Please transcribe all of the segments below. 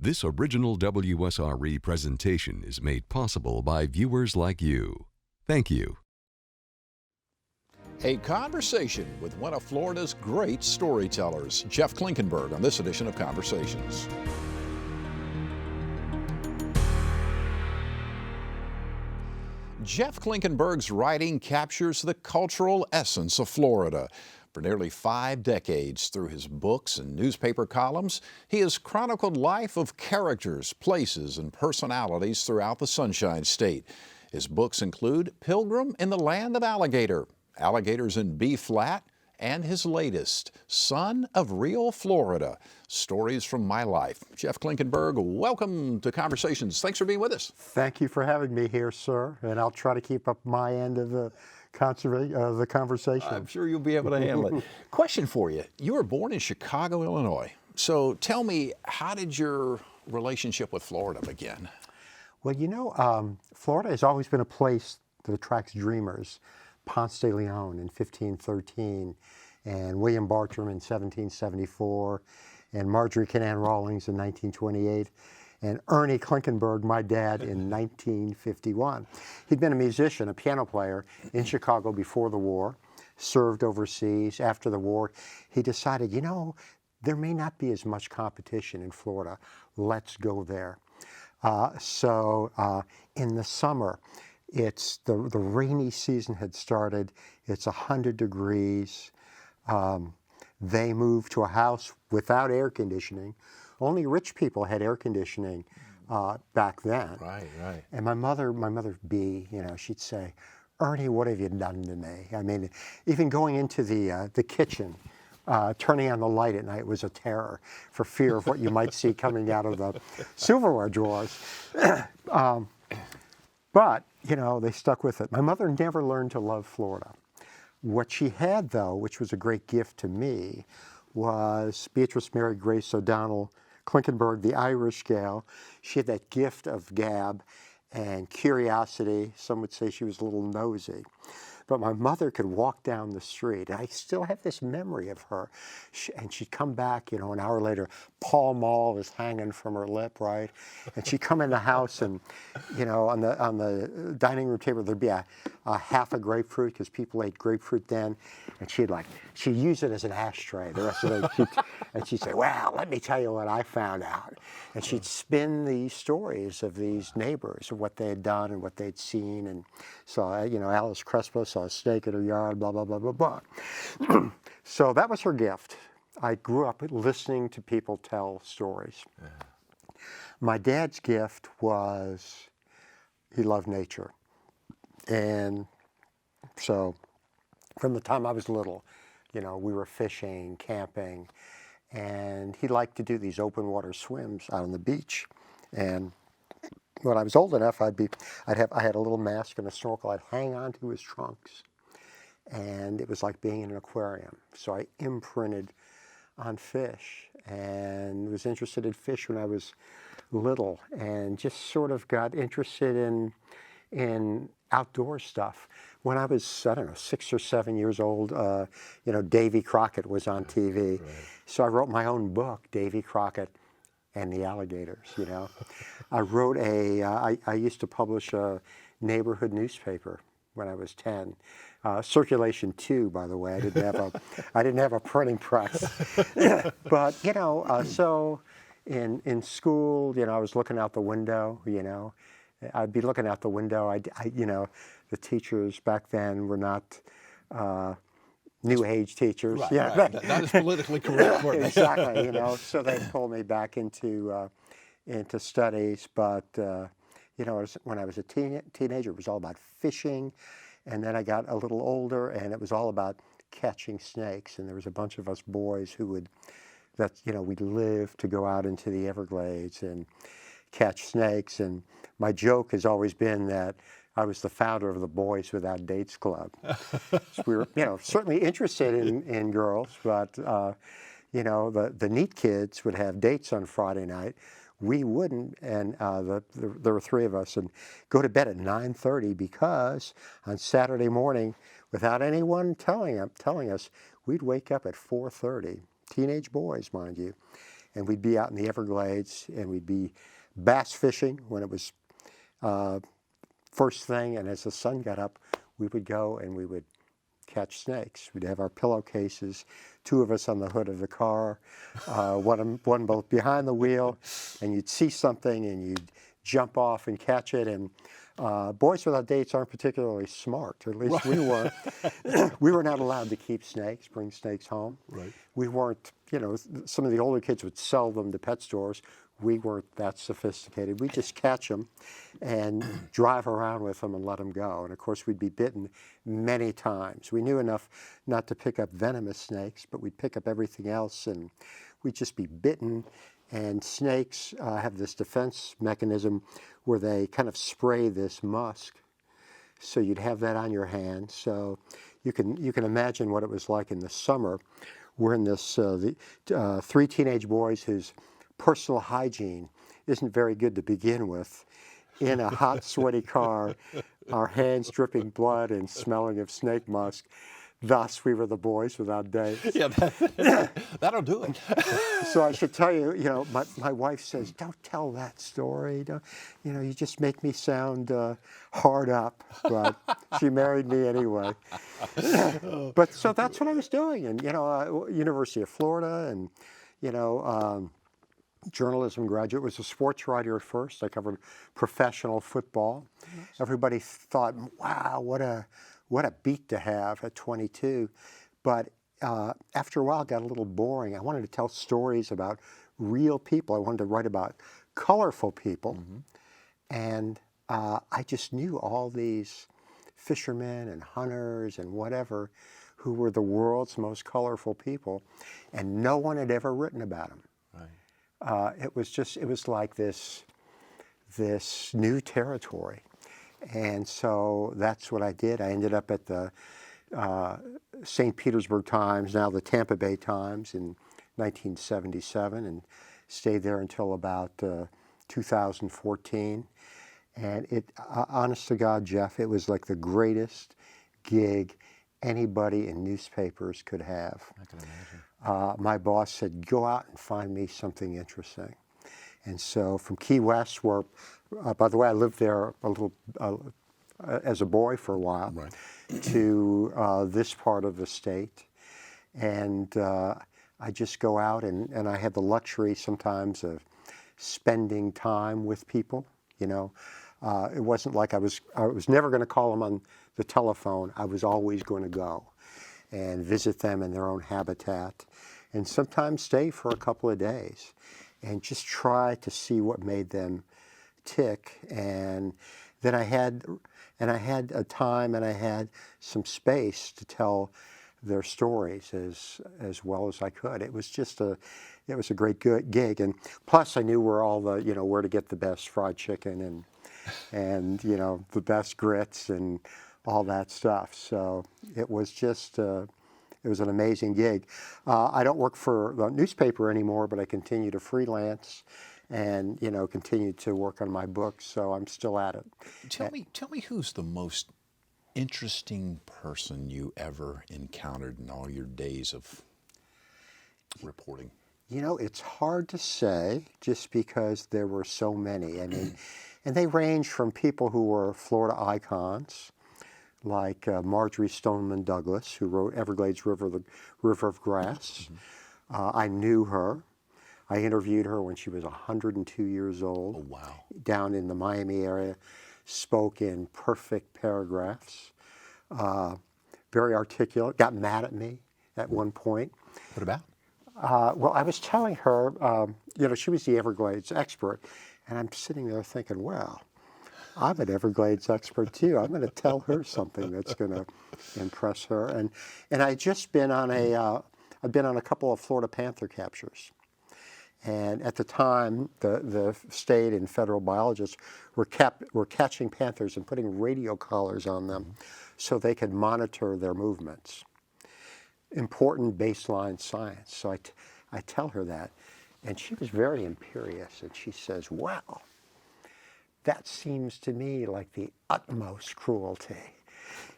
This original WSRE presentation is made possible by viewers like you. Thank you. A conversation with one of Florida's great storytellers, Jeff Klinkenberg, on this edition of Conversations. Jeff Klinkenberg's writing captures the cultural essence of Florida. For nearly 5 decades, through his books and newspaper columns, he has chronicled life of characters, places, and personalities throughout the Sunshine State. His books include Pilgrim in the Land of Alligators in B-flat, and his latest, Son of Real Florida, Stories from My Life. Jeff Klinkenberg, welcome to Conversations. Thanks for being with us. Thank you for having me here, sir, and I'll try to keep up my end of the conversation. I'm sure you'll be able to handle it. Question for you. You were born in Chicago, Illinois. So tell me, how did your relationship with Florida begin? Well, you know, Florida has always been a place that attracts dreamers. Ponce de Leon in 1513, and William Bartram in 1774, and Marjorie Kinnan Rawlings in 1928, and Ernie Klinkenberg, my dad, in 1951. He'd been a musician, a piano player in Chicago before the war, served overseas. After the war, he decided, you know, there may not be as much competition in Florida. Let's go there. So in the summer, it's the rainy season had started. It's 100 degrees. They moved to a house without air conditioning. Only rich people had air conditioning back then. Right. And my mother B, you know, she'd say, "Ernie, what have you done to me?" I mean, even going into the kitchen, turning on the light at night was a terror for fear of what you might see coming out of the silverware drawers. But, you know, they stuck with it. My mother never learned to love Florida. What she had, though, which was a great gift to me, was Beatrice Mary Grace O'Donnell Klinkenberg, the Irish gal. She had that gift of gab and curiosity. Some would say she was a little nosy. But my mother could walk down the street, and I still have this memory of her. And she'd come back, you know, an hour later, Pall Mall was hanging from her lip, right? And she'd come in the house, and, you know, on the dining room table, there'd be a half a grapefruit, because people ate grapefruit then. And she'd use it as an ashtray the rest of the day. And she'd say, "Well, let me tell you what I found out." And she'd spin these stories of these neighbors, of what they had done and what they'd seen. And so, you know, Alice Crespo saw a snake in her yard, blah, blah, blah, blah, blah. So that was her gift. I grew up listening to people tell stories. My dad's gift was he loved nature. And so from the time I was little, you know, we were fishing, camping, and he liked to do these open water swims out on the beach. And when I was old enough, I had a little mask and a snorkel. I'd hang on to his trunks, and it was like being in an aquarium. So I imprinted on fish and was interested in fish when I was little, and just sort of got interested in outdoor stuff. When I was, I don't know, 6 or 7 years old, you know, Davy Crockett was on TV. Right. So I wrote my own book, Davy Crockett and the Alligators, you know. I wrote I used to publish a neighborhood newspaper when I was 10. Circulation 2, by the way. I didn't have a printing press. But, you know, so in school, you know, I was looking out the window, you know. I'd be looking out the window. You know, the teachers back then were not New Age teachers. Right, yeah, right. Not as politically correct. Exactly, you know. So they pulled me back into studies. But you know, when I was a teenager, it was all about fishing, and then I got a little older, and it was all about catching snakes. And there was a bunch of us boys who we'd live to go out into the Everglades and catch snakes. And my joke has always been that I was the founder of the Boys Without Dates Club. So we were, you know, certainly interested in girls, but you know, the neat kids would have dates on Friday night. We wouldn't, and there were 3 of us, and go to bed at 9:30 because on Saturday morning, without anyone telling us, we'd wake up at 4:30. Teenage boys, mind you, and we'd be out in the Everglades, and we'd be bass fishing when it was first thing, and as the sun got up, we would go and we would catch snakes. We'd have our pillowcases, two of us on the hood of the car, one both behind the wheel, and you'd see something and you'd jump off and catch it. And boys without dates aren't particularly smart, or at least we weren't. We were not allowed to keep snakes, bring snakes home. Right. We weren't, you know, some of the older kids would sell them to pet stores. We weren't that sophisticated. We'd just catch them and drive around with them and let them go. And of course, we'd be bitten many times. We knew enough not to pick up venomous snakes, but we'd pick up everything else, and we'd just be bitten. And snakes have this defense mechanism where they kind of spray this musk. So you'd have that on your hand. So you can imagine what it was like in the summer. We're in this, three teenage boys whose personal hygiene isn't very good to begin with, in a hot, sweaty car, our hands dripping blood and smelling of snake musk. Thus, we were the boys without dates. Yeah, that'll do it. So I should tell you, you know, my wife says, don't tell that story. Don't, you know, you just make me sound hard up. But she married me anyway. But so that's what I was doing. And, you know, University of Florida, and, you know, journalism graduate, was a sports writer at first. I covered professional football. Nice. Everybody thought, wow, what a beat to have at 22. But after a while, it got a little boring. I wanted to tell stories about real people. I wanted to write about colorful people. Mm-hmm. And I just knew all these fishermen and hunters and whatever who were the world's most colorful people, and no one had ever written about them. Right. It was like this new territory. And so that's what I did. I ended up at the St. Petersburg Times, now the Tampa Bay Times, in 1977, and stayed there until about 2014. And it, honest to God, Jeff, it was like the greatest gig anybody in newspapers could have. I can imagine. My boss said, go out and find me something interesting. And so from Key West, where, by the way, I lived there a little as a boy for a while, right, to this part of the state. And I just go out, and I had the luxury sometimes of spending time with people, you know. It wasn't like I was never going to call them on the telephone. I was always going to go and visit them in their own habitat, and sometimes stay for a couple of days and just try to see what made them tick. And then I had a time, and I had some space to tell their stories as well as I could. It was a great gig, and plus I knew where to get the best fried chicken and you know, the best grits and all that stuff. So it was just it was an amazing gig. I don't work for the newspaper anymore, but I continue to freelance and, you know, continue to work on my books. So I'm still at it. Tell me who's the most interesting person you ever encountered in all your days of reporting? You know, it's hard to say, just because there were so many. I mean, and they range from people who were Florida icons, like Marjorie Stoneman Douglas, who wrote Everglades River, the River of Grass. Mm-hmm. I knew her. I interviewed her when she was 102 years old. Oh, wow. Down in the Miami area, spoke in perfect paragraphs, very articulate, got mad at me at one point. What about? Well, I was telling her, you know, she was the Everglades expert, and I'm sitting there thinking, well, I'm an Everglades expert too. I'm going to tell her something that's going to impress her. And I'd just been on I'd been on a couple of Florida Panther captures. And at the time, the state and federal biologists were catching panthers and putting radio collars on them so they could monitor their movements. Important baseline science. So I tell her that, and she was very imperious, and she says, well, that seems to me like the utmost cruelty.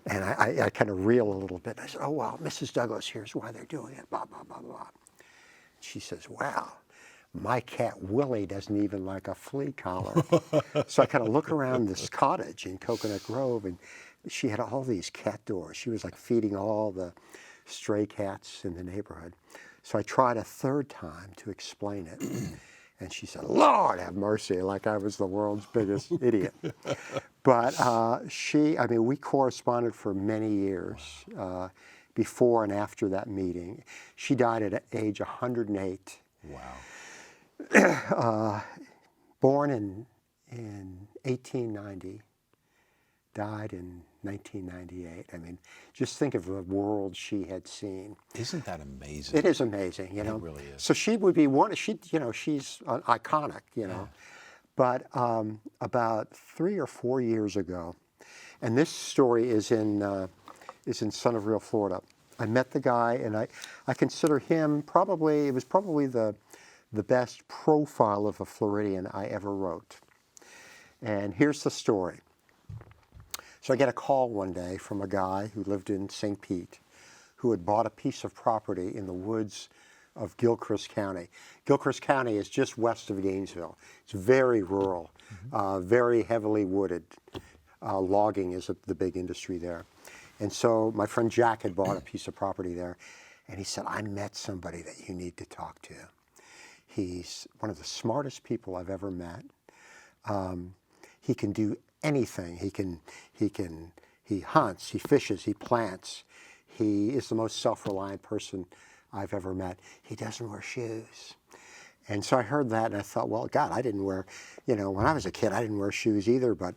And I kind of reel a little bit. I said, oh, well, Mrs. Douglas, here's why they're doing it, blah, blah, blah, blah. She says, wow, my cat Willie doesn't even like a flea collar. So I kind of look around this cottage in Coconut Grove, and she had all these cat doors. She was like feeding all the stray cats in the neighborhood. So I tried a third time to explain it. And she said, Lord have mercy, like I was the world's biggest idiot. But I mean, we corresponded for many years before and after that meeting. She died at age 108. Wow. Born in 1890, died in 1998. I mean, just think of the world she had seen. Isn't that amazing? It is amazing, you know. It really is. So she would be one. She's iconic, you know. But about 3 or 4 years ago, and this story is in Centerville, Florida. I met the guy, and I consider him probably the best profile of a Floridian I ever wrote. And here's the story. So I get a call one day from a guy who lived in St. Pete, who had bought a piece of property in the woods of Gilchrist County. Gilchrist County is just west of Gainesville. It's very rural, very heavily wooded. Logging is the big industry there. And so my friend Jack had bought a piece of property there, and he said, I met somebody that you need to talk to. He's one of the smartest people I've ever met. He can do anything. He hunts, he fishes, he plants. He is the most self-reliant person I've ever met. He doesn't wear shoes. And so I heard that, and I thought, well, God, I didn't wear, when I was a kid, I didn't wear shoes either, but,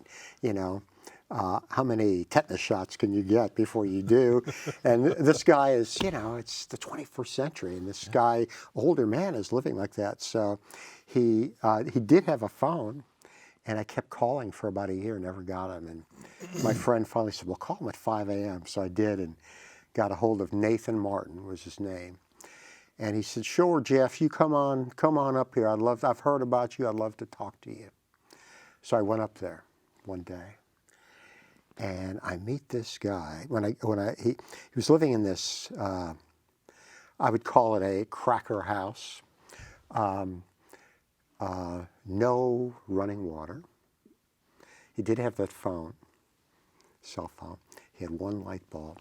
how many tetanus shots can you get before you do? And this guy is, it's the 21st century, and this guy, older man, is living like that. So he did have a phone, and I kept calling for about a year, never got him. And my friend finally said, well, call him at 5 a.m. So I did, and got a hold of Nathan Martin was his name. And he said, sure, Jeff, you come on up here. I've heard about you. I'd love to talk to you. So I went up there one day, and I meet this guy. He was living in this, I would call it a cracker house. No running water. He did have that cell phone. He had one light bulb,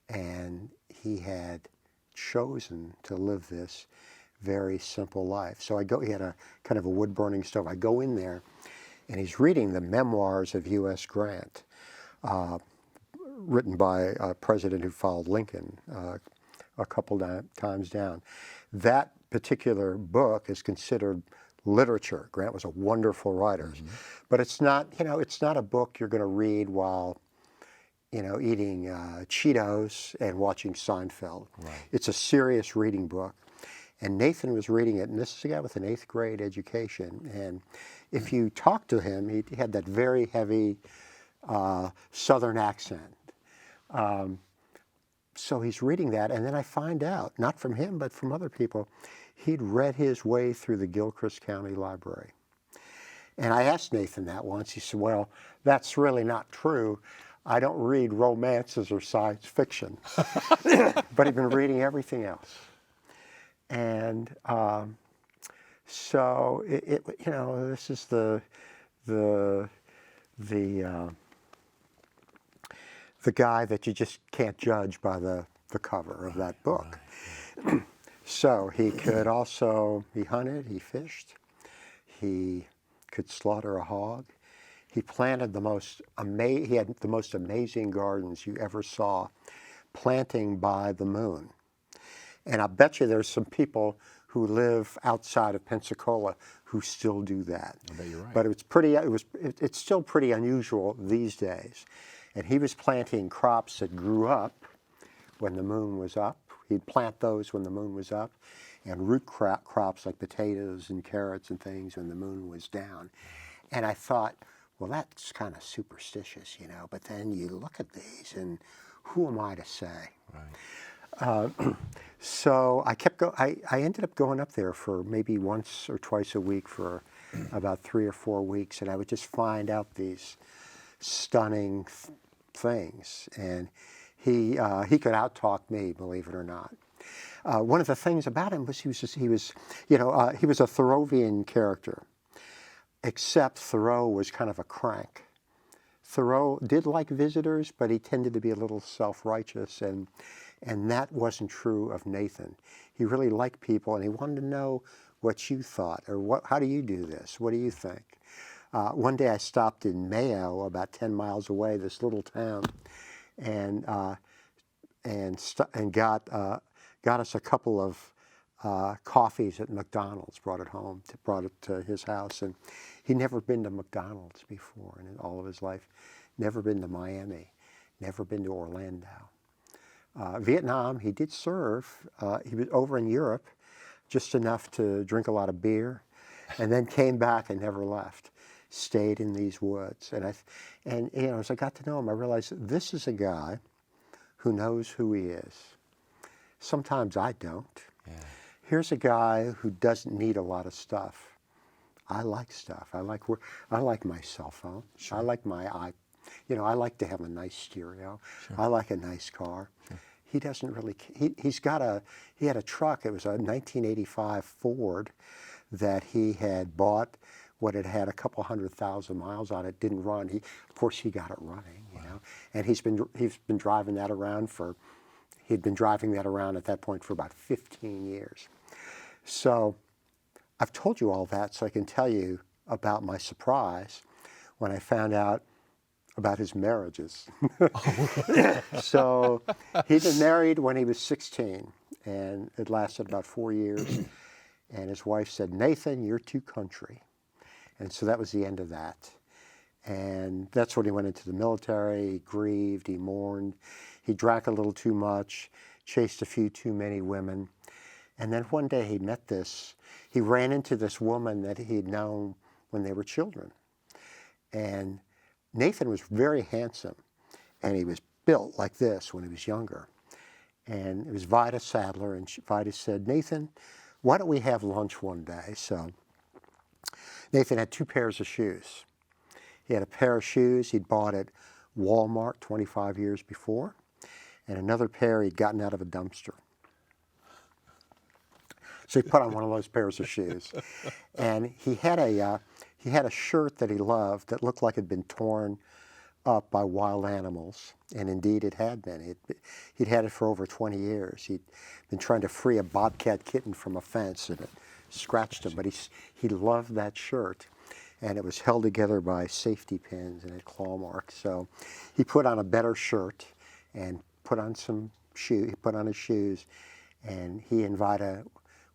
and he had chosen to live this very simple life. So he had a kind of a wood burning stove. I go in there, and he's reading the Memoirs of U.S. Grant, written by a president who followed Lincoln a couple times down. That particular book is considered literature. Grant was a wonderful writer, but it's not a book you're going to read while eating Cheetos and watching Seinfeld. Right. It's a serious reading book. And Nathan was reading it, and this is a guy with an 8th grade education. And if you talk to him, he had that very heavy Southern accent. So he's reading that, and then I find out, not from him, but from other people, he'd read his way through the Gilchrist County Library. And I asked Nathan that once. He said, well, that's really not true. I don't read romances or science fiction. But he'd been reading everything else. And so this is the guy that you just can't judge by the cover of that book. Right. So he hunted, he fished, he could slaughter a hog. He planted he had the most amazing gardens you ever saw, planting by the moon. And I bet you there's some people who live outside of Pensacola who still do that. I bet you're right. But it's still pretty unusual these days. And he was planting crops that grew up when the moon was up. He'd plant those when the moon was up, and root crops like potatoes and carrots and things when the moon was down. And I thought, well, that's kind of superstitious, but then you look at these, and who am I to say? Right. So I ended up going up there for maybe once or twice a week for about 3 or 4 weeks, and I would just find out these stunning things. And he could out-talk me, believe it or not. One of the things about him was he was a Thoreauvian character, except Thoreau was kind of a crank. Thoreau did like visitors, but he tended to be a little self-righteous, and that wasn't true of Nathan. He really liked people, and he wanted to know what you thought, or how do you do this? What do you think? One day I stopped in Mayo, about 10 miles away, this little town, and got us a couple of coffees at McDonald's. Brought it to his house, and he'd never been to McDonald's before in all of his life. Never been to Miami, never been to Orlando. Vietnam, he did serve. He was over in Europe, just enough to drink a lot of beer, and then came back and never left. Stayed in these woods, and as I got to know him, I realized this is a guy who knows who he is. Sometimes I don't. Yeah. Here's a guy who doesn't need a lot of stuff. I like stuff. I like my cell phone. Sure. I like my I like to have a nice stereo. Sure. I like a nice car. Sure. He doesn't really. He had a truck. It was a 1985 Ford that he had bought. What it had a couple 100,000 miles on it, didn't run. Of course, he got it running, and he's been driving that around he'd been driving that around at that point for about 15 years. So I've told you all that so I can tell you about my surprise when I found out about his marriages. So he'd been married when he was 16, and it lasted about 4 years. And his wife said, "Nathan, you're too country." And so that was the end of that. And that's when he went into the military. He grieved, he mourned, he drank a little too much, chased a few too many women. And then one day he ran into this woman that he'd known when they were children. And Nathan was very handsome, and he was built like this when he was younger. And it was Vida Sadler, and Vida said, "Nathan, why don't we have lunch one day?" So Nathan had 2 pairs of shoes. He had a pair of shoes he'd bought at Walmart 25 years before, and another pair he'd gotten out of a dumpster. So he put on one of those pairs of shoes, and he had a shirt that he loved that looked like it had been torn up by wild animals, and indeed it had been. He'd had it for over 20 years. He'd been trying to free a bobcat kitten from a fence, and it scratched him, but he loved that shirt, and it was held together by safety pins and had claw marks. So he put on a better shirt and put on he put on his shoes, and he and Vida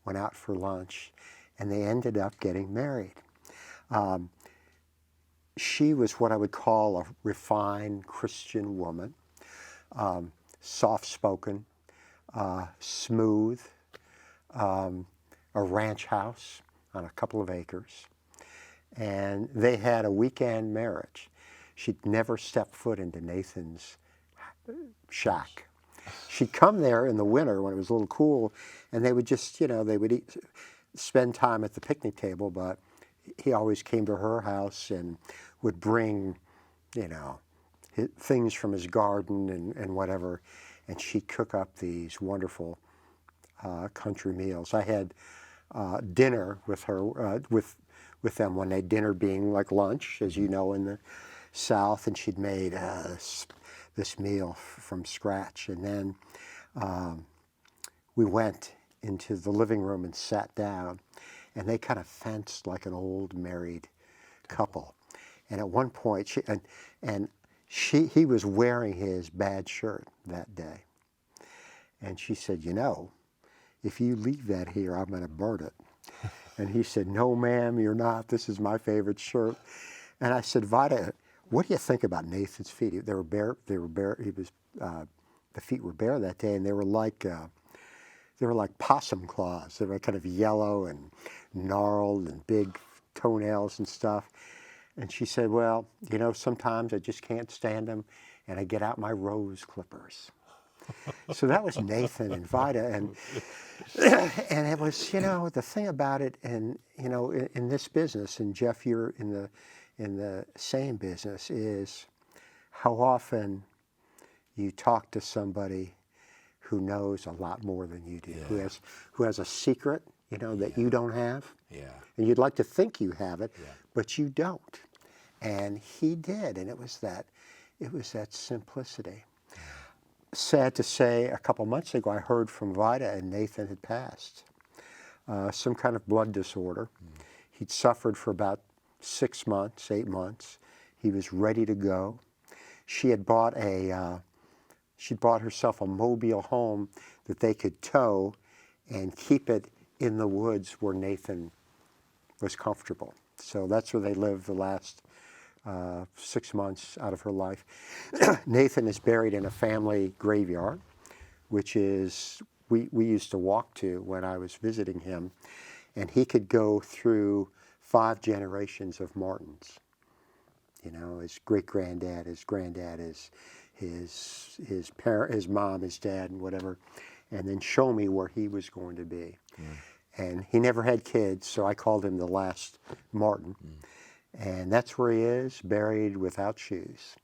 went out for lunch, and they ended up getting married. She was what I would call a refined Christian woman, soft-spoken, smooth, a ranch house on a couple of acres, and they had a weekend marriage. She'd never stepped foot into Nathan's shack. She'd come there in the winter when it was a little cool, and they would just, they would spend time at the picnic table, but he always came to her house and would bring, things from his garden and whatever, and she'd cook up these wonderful country meals. I had dinner with her, with them one day, dinner being like lunch, as you know, in the South, and she'd made this meal from scratch. And then we went into the living room and sat down, and they kind of fenced like an old married couple. And at one point, he was wearing his bad shirt that day. And she said, "If you leave that here, I'm going to burn it." And he said, "No, ma'am, you're not. This is my favorite shirt." And I said, "Vida, what do you think about Nathan's feet?" They were bare. They were bare. The feet were bare that day, and they were like possum claws. They were kind of yellow and gnarled and big toenails and stuff. And she said, "Well, sometimes I just can't stand them, and I get out my rose clippers." So that was Nathan and Vida, and it was, the thing about it, and in this business, and Jeff, you're in the same business, is how often you talk to somebody who knows a lot more than you do, Yeah. who has a secret, you know, that you don't have. Yeah. And you'd like to think you have it, Yeah. but you don't. And he did, and it was that simplicity. Sad to say, a couple months ago, I heard from Vida, and Nathan had passed. Some kind of blood disorder. He'd suffered for about 6 months, 8 months. He was ready to go. She had bought she'd bought herself a mobile home that they could tow and keep it in the woods where Nathan was comfortable. So that's where they lived the last 6 months out of her life. Nathan is buried in a family graveyard, which is, we used to walk to when I was visiting him, and he could go through 5 generations of Martins. You know, his great-granddad, his granddad, his parent, his mom, his dad, and whatever, and then show me where he was going to be. And he never had kids, so I called him the last Martin. And that's where he is, buried without shoes.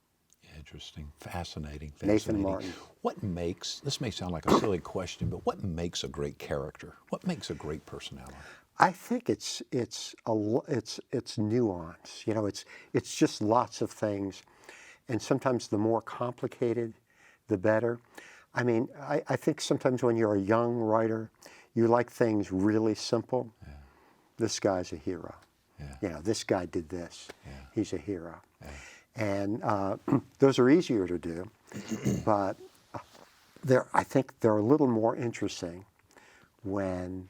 Interesting. Fascinating. Nathan Martin. What makes, this may sound like a silly question, but what makes a great character? What makes a great personality? I think it's nuance. You know, it's just lots of things, and sometimes the more complicated, the better. I mean, I think sometimes when you're a young writer, you like things really simple. Yeah. This guy's a hero. Yeah. You know, this guy did this. Yeah. He's a hero. Yeah. And those are easier to do, but I think they're a little more interesting when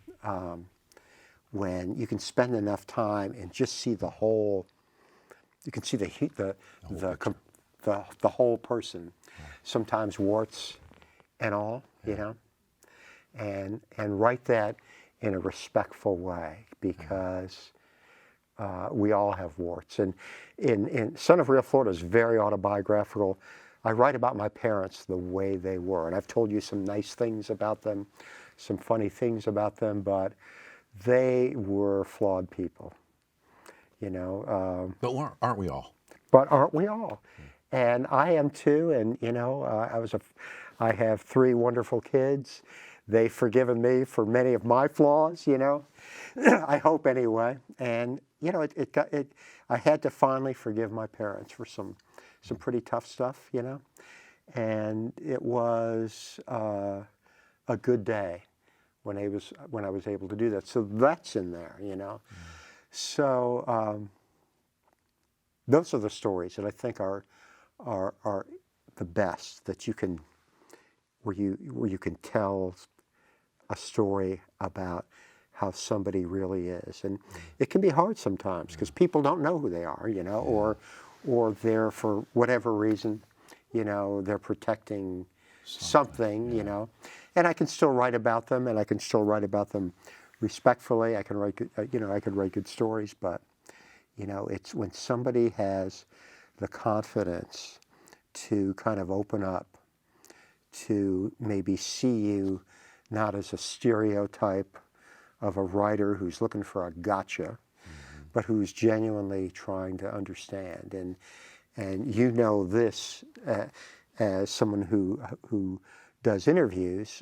you can spend enough time and just see the whole. You can see the whole person. Yeah. Sometimes warts and all, yeah. You know, and write that in a respectful way, because we all have warts. And in Son of Real Florida is very autobiographical. I write about my parents the way they were, and I've told you some nice things about them, some funny things about them, but they were flawed people, you know. But aren't we all? But aren't we all? And I am too. And you know, I have 3 wonderful kids. They've forgiven me for many of my flaws, you know. I hope anyway. And you know, I had to finally forgive my parents for some pretty tough stuff, you know. And it was a good day when I was able to do that. So that's in there, you know. So those are the stories that I think are the best, that you can, where you can tell a story about how somebody really is. And it can be hard sometimes because people don't know who they are, you know, or they're, for whatever reason, you know, they're protecting something, you know. And I can still write about them, and I can still write about them respectfully. I can write good, you know, I could write good stories, but you know, it's when somebody has the confidence to kind of open up, to maybe see you not as a stereotype of a writer who's looking for a gotcha, but who's genuinely trying to understand. And you know this as someone who does interviews,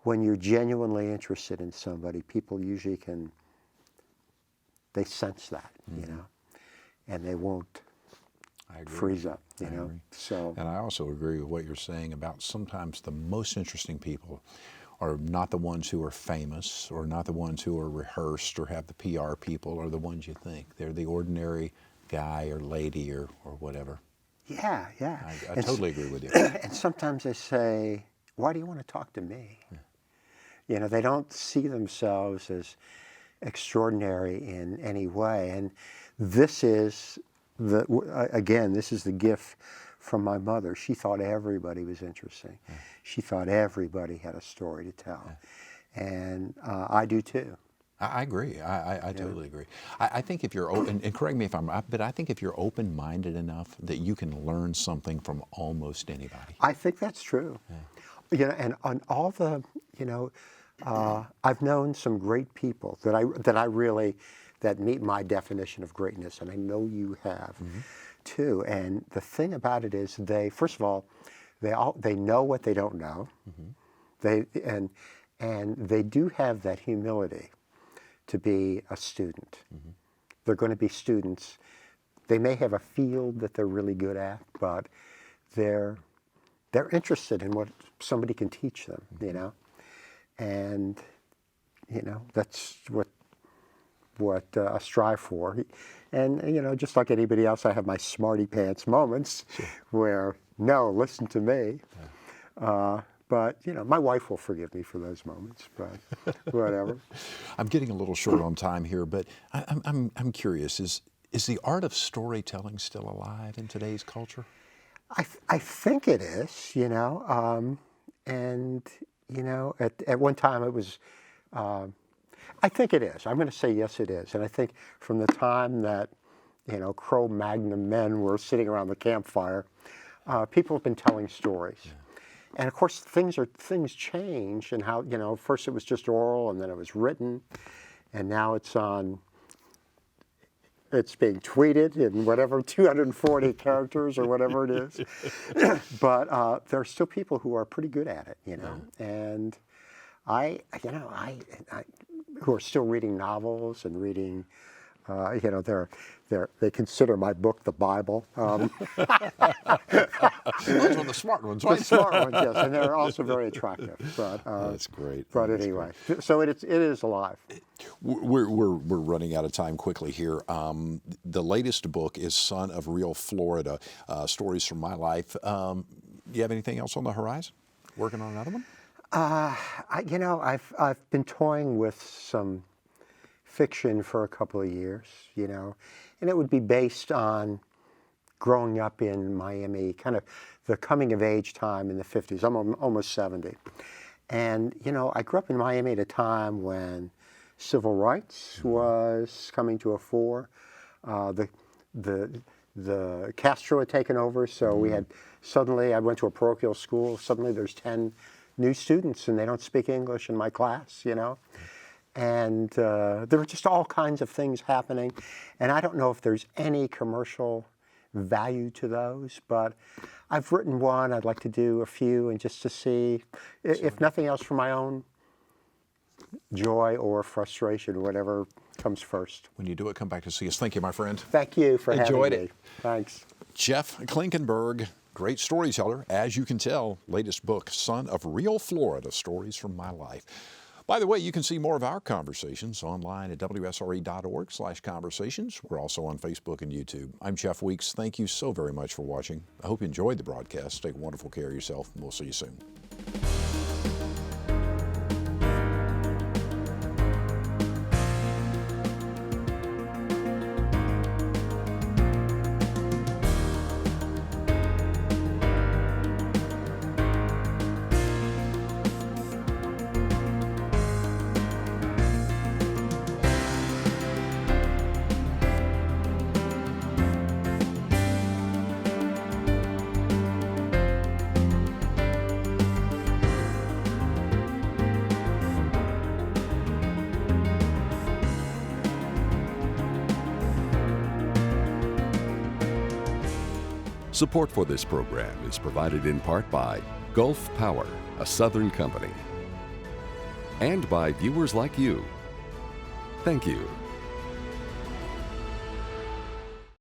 when you're genuinely interested in somebody, people usually they sense that, you know, and they won't freeze up, you know. So, and I also agree with what you're saying about sometimes the most interesting people are not the ones who are famous, or not the ones who are rehearsed or have the PR people, or the ones you think. They're the ordinary guy or lady or whatever. Yeah, yeah. I totally agree with you. And sometimes they say, why do you want to talk to me? Yeah. You know, they don't see themselves as extraordinary in any way. And this is this is the gift from my mother. She thought everybody was interesting. Yeah. She thought everybody had a story to tell. Yeah. And I do too. I agree. I totally agree. I think if you're open, and correct me if I'm right, but I think if you're open-minded enough that you can learn something from almost anybody. I think that's true. Yeah. You know, and on all the, you know, I've known some great people that meet my definition of greatness, and I know you have too. And the thing about it is, first of all, they know what they don't know. And they do have that humility to be a student. They're going to be students. They may have a field that they're really good at, but they're interested in what somebody can teach them, you know, and you know that's what I strive for. And you know, just like anybody else, I have my smarty pants moments where no, listen to me. But you know, my wife will forgive me for those moments. But whatever. I'm getting a little short on time here, but I'm curious: is the art of storytelling still alive in today's culture? I think it is, you know, and you know, at one time it was. I think it is. I'm going to say yes, it is, and I think from the time that you know Cro-Magnon men were sitting around the campfire, people have been telling stories. Yeah. And of course, things change, and how you know first it was just oral, and then it was written, and now it's being tweeted in whatever 240 characters or whatever it is. But there are still people who are pretty good at it, you know, and I who are still reading novels and reading. You know, they consider my book the Bible. Those are the smart ones, right? The smart ones, yes, and they're also very attractive. But that's great. But that's anyway, great. So it is alive. We're running out of time quickly here. The latest book is Son of Real Florida: Stories from My Life. Do you have anything else on the horizon? Working on another one? You know, I've been toying with some fiction for a couple of years, you know, and it would be based on growing up in Miami, kind of the coming of age time in the 50s. I'm almost 70. And, you know, I grew up in Miami at a time when civil rights was coming to a fore. The Castro had taken over, so we had suddenly, I went to a parochial school, suddenly there's 10 new students and they don't speak English in my class, you know. And there were just all kinds of things happening. And I don't know if there's any commercial value to those, but I've written one. I'd like to do a few, and just to see, if nothing else, for my own joy or frustration, whatever comes first. When you do it, come back to see us. Thank you, my friend. Thank you for having me. Enjoyed it. Thanks. Jeff Klinkenberg, great storyteller, as you can tell. Latest book, Son of Real Florida: Stories from My Life. By the way, you can see more of our conversations online at WSRE.org/conversations. We're also on Facebook and YouTube. I'm Jeff Weeks. Thank you so very much for watching. I hope you enjoyed the broadcast. Take wonderful care of yourself, and we'll see you soon. Support for this program is provided in part by Gulf Power, a Southern company, and by viewers like you. Thank you.